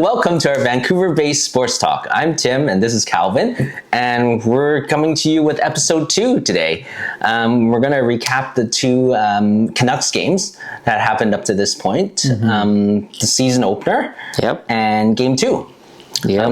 Welcome to our Vancouver-based sports talk. I'm Tim and this is Calvin, and we're coming to you with episode 2 today. We're going to recap the two Canucks games that happened up to this point, the season opener and game 2.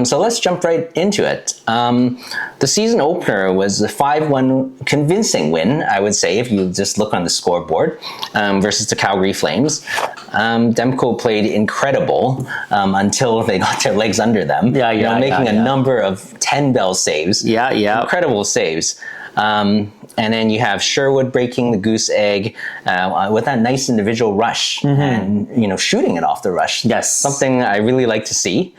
So let's jump right into it. The season opener was a 5-1 convincing win, I would say, if you just look on the scoreboard, versus the Calgary Flames. Demko played incredible until they got their legs under them. Making a number of 10 bell saves. Incredible saves. And then you have Sherwood breaking the goose egg with that nice individual rush and, shooting it off the rush. Something I really like to see.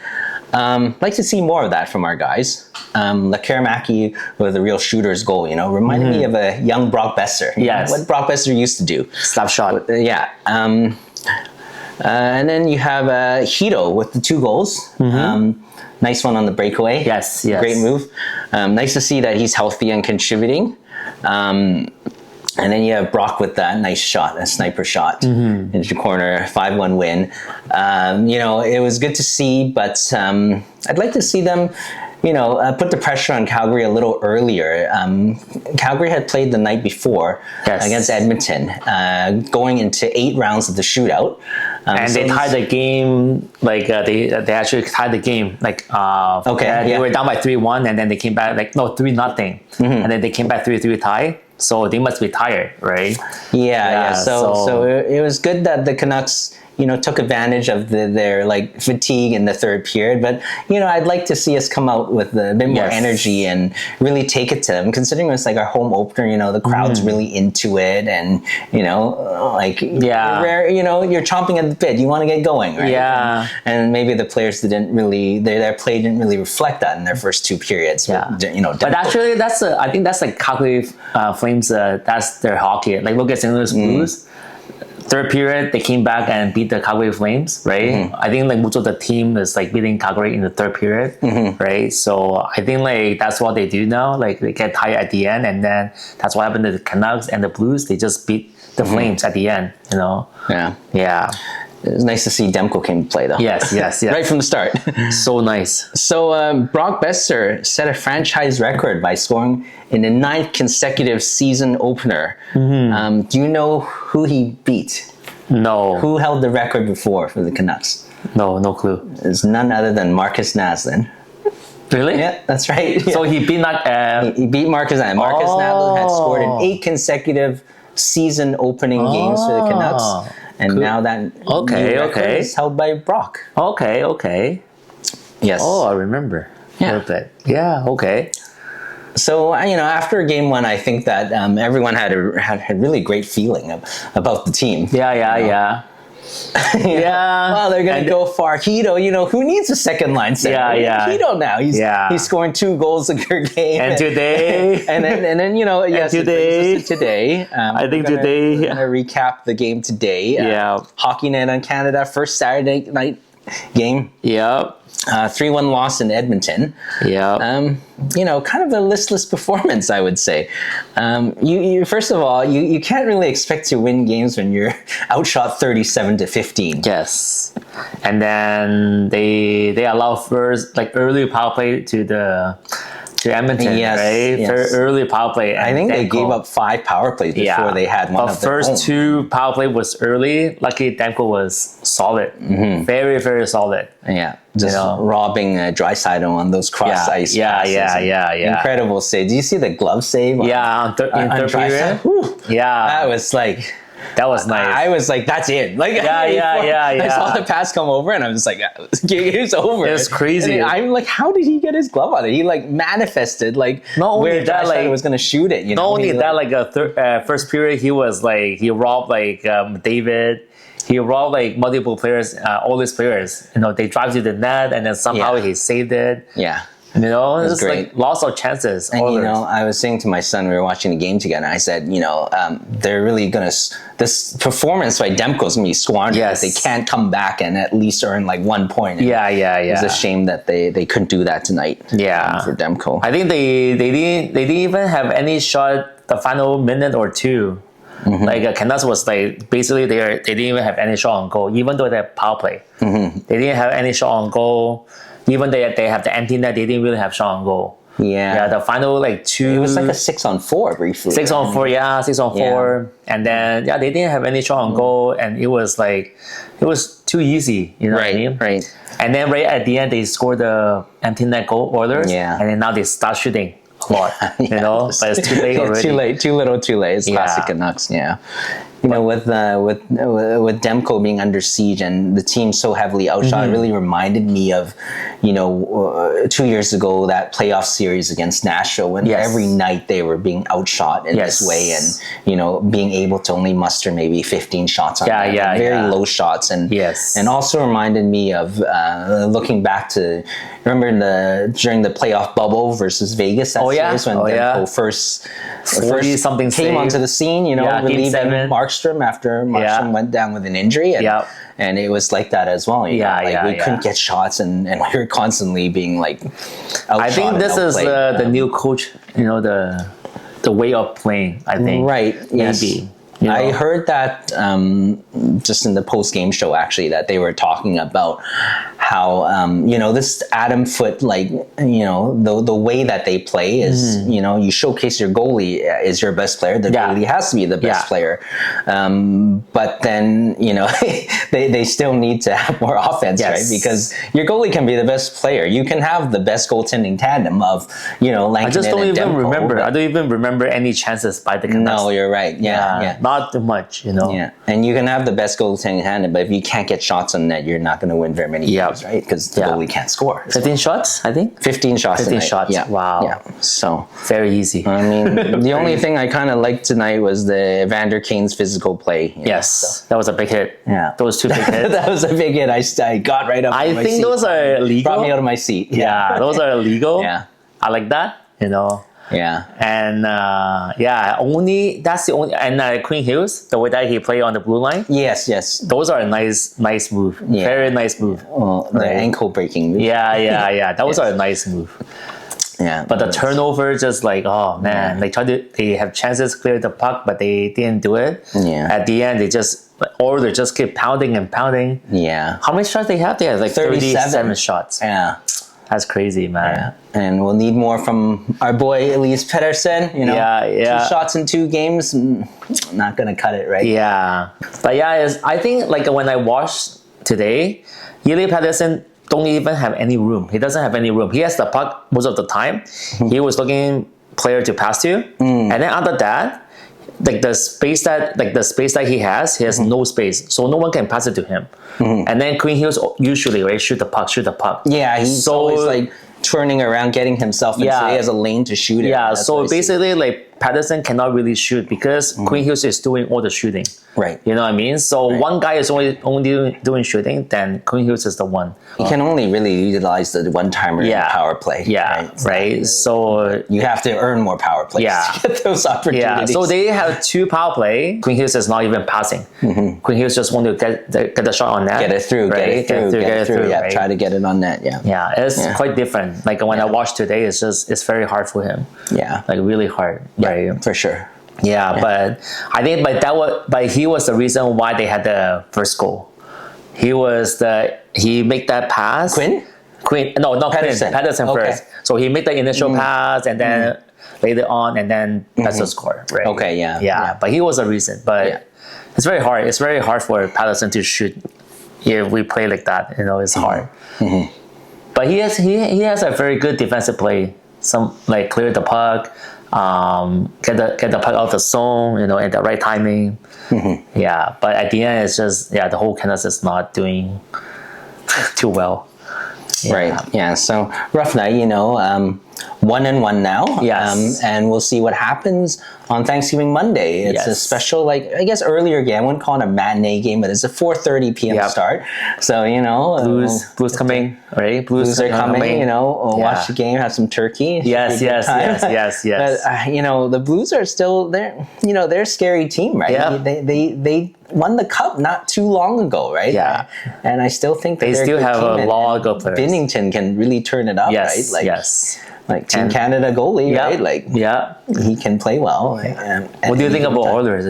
Like to see more of that from our guys. Lekaramaki with a real shooter's goal, reminded me of a young Brock Boeser. What Brock Boeser used to do. Slap shot. And then you have Hito with the 2 goals. Nice one on the breakaway. Yes. Great move. Nice to see that he's healthy and contributing. And then you have Brock with that nice shot, a sniper shot into the corner, 5-1 win. It was good to see, but I'd like to see them, put the pressure on Calgary a little earlier. Calgary had played the night before against Edmonton, going into 8 rounds of the shootout. And they tied the game, they actually tied the game, they were down by 3-1, and then they came back, 3-0, and then they came back 3-3 tie. So they must be tired, right? So it was good that the Canucks, took advantage of their fatigue in the third period. But, I'd like to see us come out with a bit more energy and really take it to them, considering it's our home opener, the crowd's really into it. And, you're chomping at the bit. You want to get going, right? And maybe the players their play didn't really reflect that in their first 2 periods. But actually, I think that's Calgary Flames, that's their hockey. Look at St. Louis Blues. Third period, they came back and beat the Calgary Flames, right? I think much of the team is beating Calgary in the third period, right? So I think that's what they do now. They get tired at the end, and then that's what happened to the Canucks and the Blues. They just beat the Flames at the end, It was nice to see Demko came to play, though. Yes. Right from the start. So nice. So Brock Boeser set a franchise record by scoring in the 9th consecutive season opener. Do you know who he beat? No. Who held the record before for the Canucks? No clue. It's none other than Marcus Naslund. Really? Yeah, that's right. So he beat he beat Marcus Naslund. Marcus Naslund had scored in 8 consecutive season opening games for the Canucks. And now that record is held by Brock. Okay. Yes. Oh, I remember. Okay. So, after game 1, I think that everyone had a really great feeling about the team. Yeah. Well, they're going to go far. Hito, who needs a second line center? Hito now. He's scoring 2 goals a game. And today. and then today. I think today. We're going to recap the game today. Hockey Night on Canada, first Saturday night game. 3-1 loss in Edmonton. Kind of a listless performance, I would say. You first of all, you can't really expect to win games when you're outshot 37-15. Yes, and then they allow first early power play to Edmonton, right? Very early power play. I think they gave up 5 power plays before they had one of their own. First 2 power play was early. Lucky Demko was solid. Very, very solid. Just robbing Draisaitl on those cross ice passes. Incredible save. Did you see the glove save? In third period. That was nice. I was like, that's it. I saw the pass come over and I was like, it's over. It's crazy. And I'm like, how did he get his glove on it? He manifested where Draisaitl was going to shoot it. Not only that, first period, he was he robbed David. He robbed multiple players, all these players. They drive to the net and then somehow he saved it. It's great. Lots of chances. And I was saying to my son, we were watching the game together, and I said, they're really gonna. This performance by Demko's gonna be squandered. They can't come back and at least earn 1 point. And it's a shame that they couldn't do that tonight. For Demko, I think they didn't even have any shot the final minute or 2. Like Canucks was like basically they didn't even have any shot on goal, even though they have power play. They didn't have any shot on goal. Even they have the empty net, they didn't really have shot on goal. Yeah, the final like two. It was like a 6-on-4 briefly. 6-on-4, yeah, 6-on-4, and then they didn't have any shot on goal, and it was too easy, you know what I mean? Right. And then right at the end, they scored the empty net goal Oilers, and then now they start shooting a lot, you know, but it's too late already. Too late, too little, too late. It's classic Canucks, You know, with Demko being under siege and the team so heavily outshot, it really reminded me of, 2 years ago, that playoff series against Nashville when every night they were being outshot in this way and, being able to only muster maybe 15 shots on net, very low shots. And also reminded me of looking back to, remember during the playoff bubble versus Vegas that series when Demko first came onto the scene, relieving Markstrom after Markstrom went down with an injury. And it was like that as well. We couldn't get shots and we were constantly being like outshot. I think this is the new coach, the way of playing, I think. Right. Maybe. I heard that just in the post-game show, actually, that they were talking about how, this Adam Foote, the way that they play is, you showcase your goalie is your best player. The goalie has to be the best player. But then, they still need to have more offense, right? Because your goalie can be the best player. You can have the best goaltending tandem of, Lankinen I just don't and even Demko, remember. I don't even remember any chances by the Canucks. No, you're right. Yeah. Not too much, Yeah, and you can have the best goaltending tandem, but if you can't get shots on net, you're not going to win very many games, right? Because the goalie can't score. 15 shots, I think? 15 shots 15 shots, Yeah. Wow. Yeah, so. Very easy. I mean, the only thing I kind of liked tonight was the Evander Kane's physical play. That was a big hit. Yeah. Those two big hits. That was a big hit. I got right up I my think seat. those are illegal. Brought me out of my seat. Yeah, those are illegal. I like that, Yeah. And that's the only, and Quinn Hughes, the way that he played on the blue line. Yes. Those are a nice move. Very nice move. The ankle breaking move. Yeah. Those are a nice move. Yeah. But the turnover, just like, oh man, they have chances to clear the puck, but they didn't do it. Yeah. At the end, they just keep pounding and pounding. Yeah. How many shots they have? They have like 37 shots. Yeah. That's crazy, man. Yeah. And we'll need more from our boy Elias Pettersson. 2 shots in 2 games, not gonna cut it, right? Yeah, but I think like when I watched today, Elias Pettersson don't even have any room. He doesn't have any room. He has the puck most of the time. He was looking player to pass to, and then after that, the space that he has no space, so no one can pass it to him. And then Quinn Hughes usually shoot the puck. Yeah, he's always like turning around, getting himself into he has a lane to shoot it. Yeah, so basically like Pettersson cannot really shoot because Quinn Hughes is doing all the shooting. Right. You know what I mean? So one guy is only doing shooting, then Quinn Hughes is the one. He can only really utilize the one-timer in the power play. Yeah, right? So you have to earn more power plays to get those opportunities. Yeah, so they have 2 power play. Quinn Hughes is not even passing. Quinn Hughes just want to get the shot on net. Get it through, right? get it through. Yeah, right? Try to get it on net, Yeah, it's quite different. Like when I watched today, it's very hard for him. Yeah. Like really hard. Right? For sure. Yeah, but I think he was the reason why they had the first goal. He made that pass. Quinn? No, not Pettersson. Pettersson first. So he made the initial pass and then later on, and then that's the score. Right? Okay, yeah. But he was the reason. But it's very hard. It's very hard for Pettersson to shoot if we play like that. It's hard. But he has a very good defensive play. Some like clear the puck. Get the puck out the zone, at the right timing. Yeah, but at the end, it's just the whole Canucks is not doing too well. Right. Yeah. So rough night. 1-1 now. Yes. And we'll see what happens on Thanksgiving Monday. It's a special, I guess earlier game. I wouldn't call it a matinee game, but it's a 4:30 p.m. start. So Blues coming, right? Blues are coming. We'll watch the game, have some turkey. Yes. But the Blues are still they're a scary team, right? Yeah. They won the cup not too long ago, right? Yeah. And I still think that they still have a lot of good players. Binnington can really turn it up, right? Yes. like Team Canada goalie, Yeah. right? Like he can play well. And What do you think about Oilers?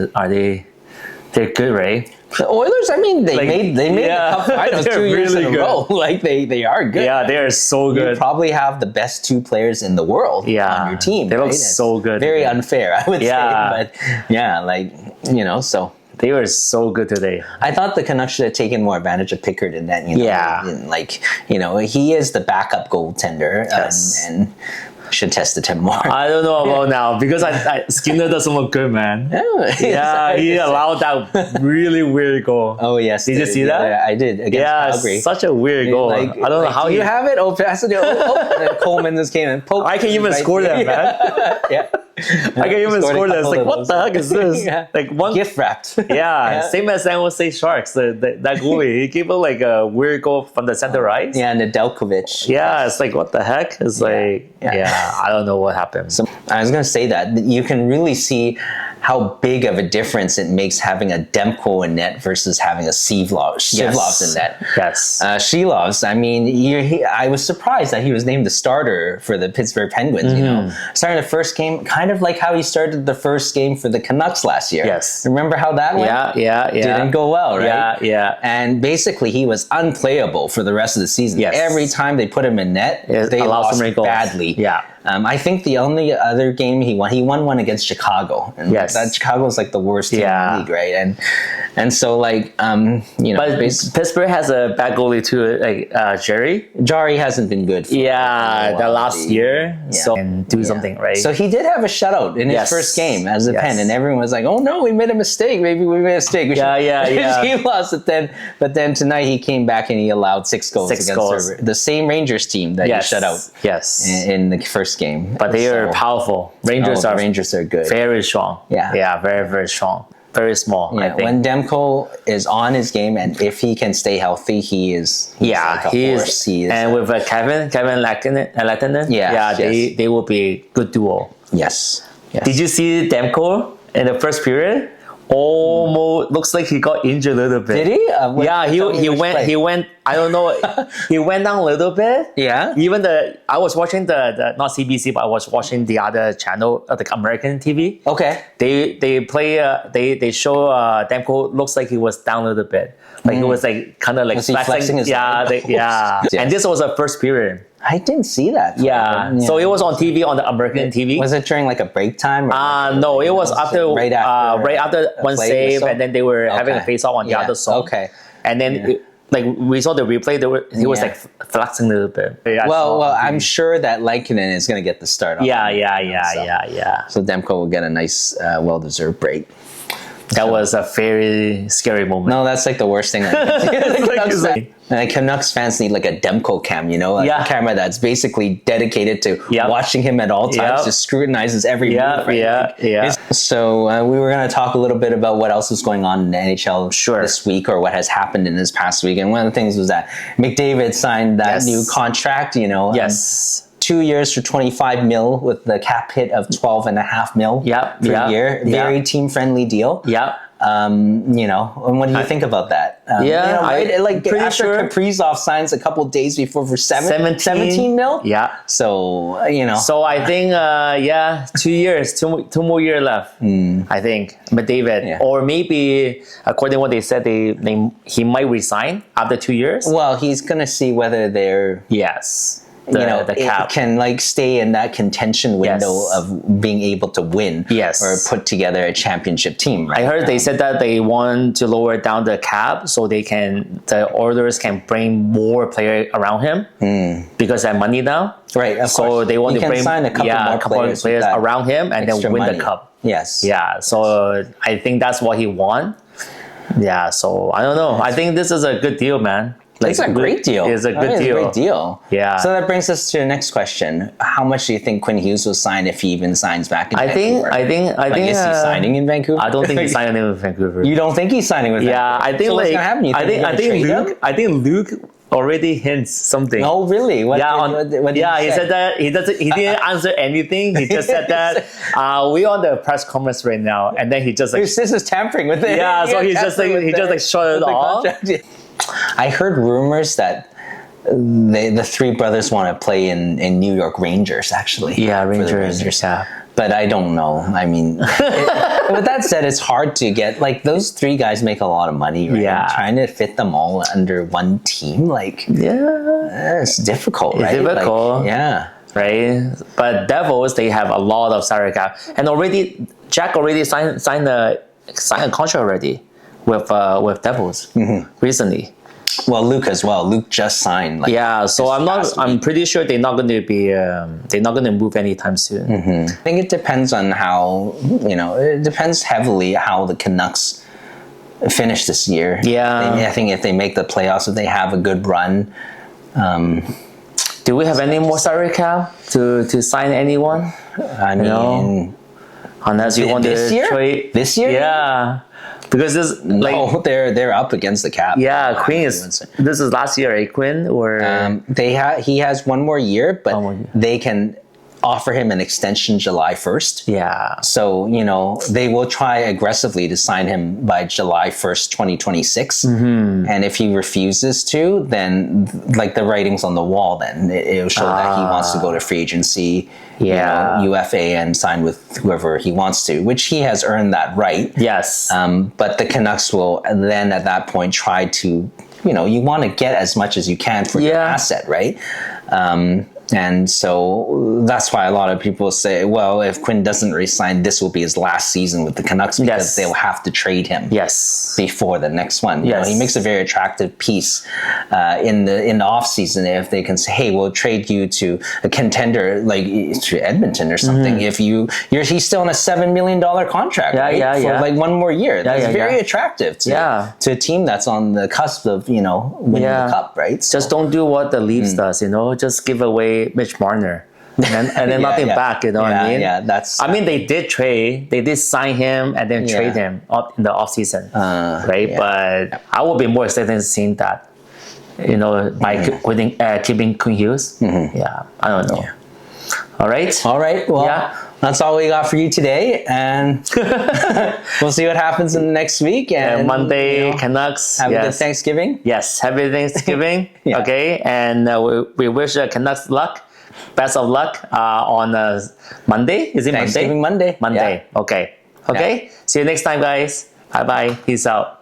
They're good, right? the Oilers? I mean, they made the Cup finals 2 years really in a good. row. Like they are good. Yeah, they are so You good. probably have the best 2 players in the world on your team. They look right? so It's good. Very unfair, I would Yeah. say. But like so. They were so good today. I thought the Canucks should have taken more advantage of Pickard in that. Yeah. He is the backup goaltender, Yes. and should tested him more. I don't know about now because Skinner doesn't look good, man. Yeah, he allowed that really weird goal. Oh yes, Did you see that? Yeah, I did against Calgary. Such a weird goal. Like, I don't know how you have it. Oh, pass it. And Coleman just came and poked. I can even score that, man. Yeah. I can even score that. It's like, what the heck is this? Yeah. Like one Gift wrapped. Yeah, same as San Jose Sharks. That goalie, he gave up like a weird goal from the center ice. Yeah, Nedeljkovic. Yeah, it's like, what the heck? It's like, I don't know what happened. So I was going to say that you can really see how big of a difference it makes having a Demko in net versus having a Shivlov's in net. Yes. Shilov's, I mean, I was surprised that he was named the starter for the Pittsburgh Penguins, Starting the first game, kind of like how he started the first game for the Canucks last year. Yes. Remember how that went? Yeah. Didn't go well, right? Yeah. And basically, he was unplayable for the rest of the season. Yes. Every time they put him in net, they lost badly. Yeah. I think the only other game he won one against Chicago. And that Chicago's like the worst team in the league, right? And so like but Pittsburgh has a bad goalie too, like Jerry. Jari hasn't been good for the last year. So can do something, right? So he did have a shutout in his first game as a Pen, and everyone was like, "Oh no, we made a mistake. Maybe we made a mistake." He lost it but then tonight he came back and he allowed 6 goals against the same Rangers team that he shut out. Yes. In the first game. But they are powerful. Rangers are good. Very strong. Yeah, very, very strong. Very small, I think. When Demko is on his game and if he can stay healthy, he's like a force. And with Kevin Lattinen, they will be a good duo. Yes. Did you see Demko in the first period? Almost looks like he got injured a little bit. Did he? He went. I don't know. He went down a little bit. Yeah. Even I was watching the not CBC, but I was watching the other channel, the American TV. Okay. They play. They show Demko looks like he was down a little bit. Like he was like kind of like flexing his leg? Yes. And this was the first period. I didn't see that. So it was on TV, on the American TV. Was it during like a break time? No, it was after right after one save, and then they were having a face off on the other side. Okay. And then like we saw the replay, he was like flexing a little bit. Well, I'm sure that Lankinen is going to get the start. Yeah. So Demko will get a nice, well-deserved break. That was a very scary moment. No, that's like the worst thing. The Canucks fans need like a Demko cam, a camera that's basically dedicated to watching him at all times, just scrutinizes every move. Right? So we were going to talk a little bit about what else is going on in the NHL this week, or what has happened in this past week. And one of the things was that McDavid signed that new contract, 2 years for $25 million with the cap hit of $12.5 million per year. Very team-friendly deal. And what do you think about that? After Kaprizov signs a couple days before for 17 mil. So So I think 2 years, two more years left. I think McDavid, or maybe according to what they said, he might resign after 2 years. Well, he's gonna see whether they're the cap can stay in that contention window of being able to win or put together a championship team. Right? I heard they said that they want to lower down the cap so the Oilers can bring more players around him because they have money now. Right. So they want to bring sign a couple more players around him and then win the cup. Yes. Yeah. So I think that's what he wants. Yeah. So I don't know. I think this is a good deal, man. It's a great deal. It's a good deal. It's a great deal. Yeah. So that brings us to the next question. How much do you think Quinn Hughes will sign if he even signs back in Vancouver? I think is he signing in Vancouver? I don't think he's signing in Vancouver. You don't think he's signing with Vancouver? Yeah, I think so what's gonna happen? I think Luke already hints something. Oh, really? What did he said that he didn't answer anything. He just said that we're on the press conference right now, and then he just this is tampering with it. Yeah, so he just shut it off. I heard rumors that the three brothers want to play in New York Rangers, actually. Yeah, for the Rangers. Yeah. But I don't know. I mean, with that said, it's hard to get, like, those three guys make a lot of money, right? Yeah. Trying to fit them all under one team, like, it's difficult, right? It's difficult. Like, yeah. Right? But Devils, they have a lot of salary cap. And already, Jack already signed a contract already with Devils recently. Well, Luke as well. Luke just signed. Like, Yeah, so I'm pretty sure they're not going to be they're not going to move anytime soon. I think it depends on how, it depends heavily how the Canucks finish this year. Yeah. I think if they make the playoffs, if they have a good run. Do we have any more salary cap to sign anyone? I mean, unless you want this to year? trade This year? Yeah. Because this no, they're up against the cap. Yeah, Quinn is. This is last year, right? Quinn or he has one more year, but more year. they can offer him an extension July 1st. Yeah. So they will try aggressively to sign him by July 1st, 2026. And if he refuses to, then like the writing's on the wall. Then it'll show that he wants to go to free agency. UFA and sign with whoever he wants to, which he has earned that right. Yes. But the Canucks will then at that point try to, you want to get as much as you can for your asset, right? And so that's why a lot of people say, well, if Quinn doesn't resign, this will be his last season with the Canucks because they'll have to trade him before the next one. He makes a very attractive piece in the off season if they can say, hey, we'll trade you to a contender like to Edmonton or something. If he's still on a $7 million contract for like one more year. That's very attractive to a team that's on the cusp of winning the cup, right? So, just don't do what the Leafs does. Just give away Mitch Marner and then nothing back. What I mean? Yeah, that's. I mean, they did sign him and then trade him in the off season, right? But I would be more excited in seeing that, by keeping Quinn Hughes. Yeah, I don't know. Yeah. All right. Well, that's all we got for you today, and we'll see what happens in the next week. And Monday, Canucks. Have a good Thanksgiving. Yes, happy Thanksgiving. Okay, and we wish Canucks luck. Best of luck on Monday. Is it Thanksgiving Monday? Monday. Yeah. Okay. See you next time, guys. Bye. Peace out.